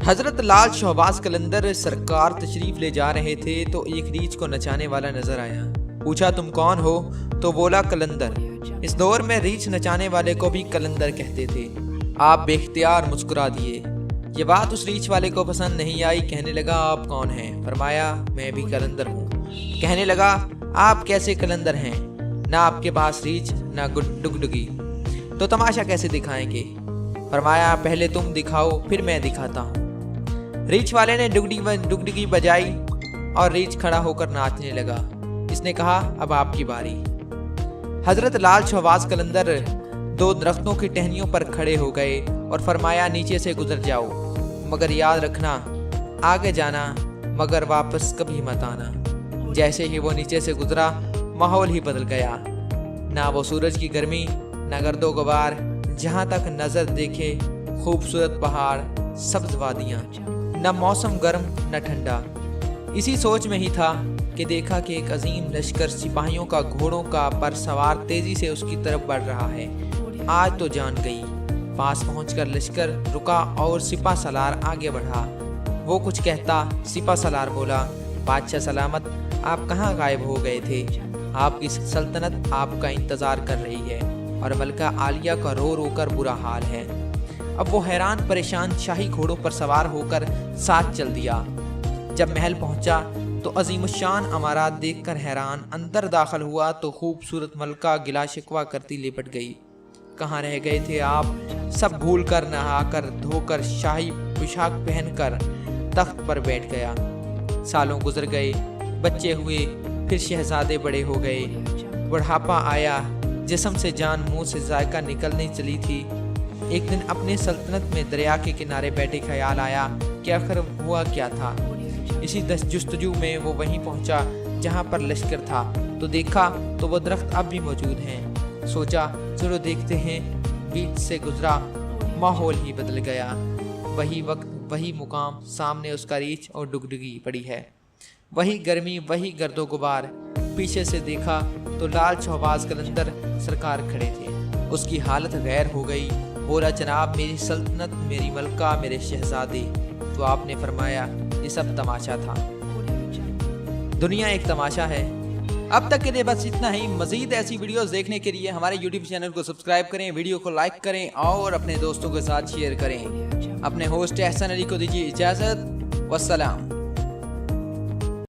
حضرت لال شہباز قلندر سرکار تشریف لے جا رہے تھے تو ایک ریچھ کو نچانے والا نظر آیا۔ پوچھا تم کون ہو؟ تو بولا قلندر۔ اس دور میں ریچھ نچانے والے کو بھی قلندر کہتے تھے۔ آپ بے اختیار مسکرا دیے۔ یہ بات اس ریچھ والے کو پسند نہیں آئی۔ کہنے لگا آپ کون ہیں؟ فرمایا میں بھی قلندر ہوں۔ کہنے لگا آپ کیسے قلندر ہیں؟ نہ آپ کے پاس ریچھ نہ ڈگڈگی، تو تماشا کیسے دکھائیں گے؟ فرمایا پہلے تم دکھاؤ پھر میں دکھاتا ہوں۔ ریچھ والے نے ڈگڈگی بجائی اور ریچھ کھڑا ہو کر ناچنے لگا۔ اس نے کہا اب آپ کی باری۔ حضرت لال شہباز قلندر دو درختوں کی ٹہنیوں پر کھڑے ہو گئے اور فرمایا نیچے سے گزر جاؤ، مگر یاد رکھنا آگے جانا مگر واپس کبھی مت آنا۔ جیسے ہی وہ نیچے سے گزرا ماحول ہی بدل گیا۔ نہ وہ سورج کی گرمی نہ گرد و غبار، جہاں تک نظر دیکھے خوبصورت پہاڑ، سبز وادیاں، نہ موسم گرم نہ ٹھنڈا۔ اسی سوچ میں ہی تھا کہ دیکھا کہ ایک عظیم لشکر سپاہیوں کا گھوڑوں کا پر سوار تیزی سے اس کی طرف بڑھ رہا ہے۔ آج تو جان گئی۔ پاس پہنچ کر لشکر رکا اور سپہ سالار آگے بڑھا۔ وہ کچھ کہتا، سپہ سالار بولا بادشاہ سلامت، آپ کہاں غائب ہو گئے تھے؟ آپ کی سلطنت آپ کا انتظار کر رہی ہے اور ملکہ عالیہ کا رو رو کر برا حال ہے۔ اب وہ حیران پریشان شاہی گھوڑوں پر سوار ہو کر ساتھ چل دیا۔ جب محل پہنچا تو عظیم الشان عمارات دیکھ کر حیران، اندر داخل ہوا تو خوبصورت ملکہ گلا شکوہ کرتی لپٹ گئی۔ کہاں رہ گئے تھے آپ؟ سب بھول کر نہا کر دھو کر شاہی پوشاک پہن کر تخت پر بیٹھ گیا۔ سالوں گزر گئے، بچے ہوئے، پھر شہزادے بڑے ہو گئے، بڑھاپا آیا، جسم سے جان منہ سے ذائقہ نکلنے چلی تھی۔ ایک دن اپنے سلطنت میں دریا کے کنارے بیٹھے خیال آیا کہ آخر ہوا کیا تھا۔ اسی جستجو میں وہ وہیں پہنچا جہاں پر لشکر تھا، تو دیکھا تو وہ درخت اب بھی موجود ہیں۔ سوچا چلو دیکھتے ہیں۔ بیچ سے گزرا، ماحول ہی بدل گیا۔ وہی وقت وہی مقام، سامنے اس کا ریچھ اور ڈگڈگی پڑی ہے۔ وہی گرمی، وہی گرد و غبار۔ پیچھے سے دیکھا تو لال شہباز قلندر سرکار کھڑے تھے۔ اس کی حالت غیر ہو گئی۔ بولا جناب میری سلطنت، میری ملکہ، میرے شہزادے۔ تو آپ نے فرمایا یہ سب تماشا تھا۔ دنیا ایک تماشا ہے۔ اب تک کے لیے بس اتنا ہی۔ مزید ایسی ویڈیوز دیکھنے کے لیے ہمارے یوٹیوب چینل کو سبسکرائب کریں، ویڈیو کو لائک کریں اور اپنے دوستوں کے ساتھ شیئر کریں۔ اپنے ہوسٹ احسن علی کو دیجیے اجازت۔ والسلام۔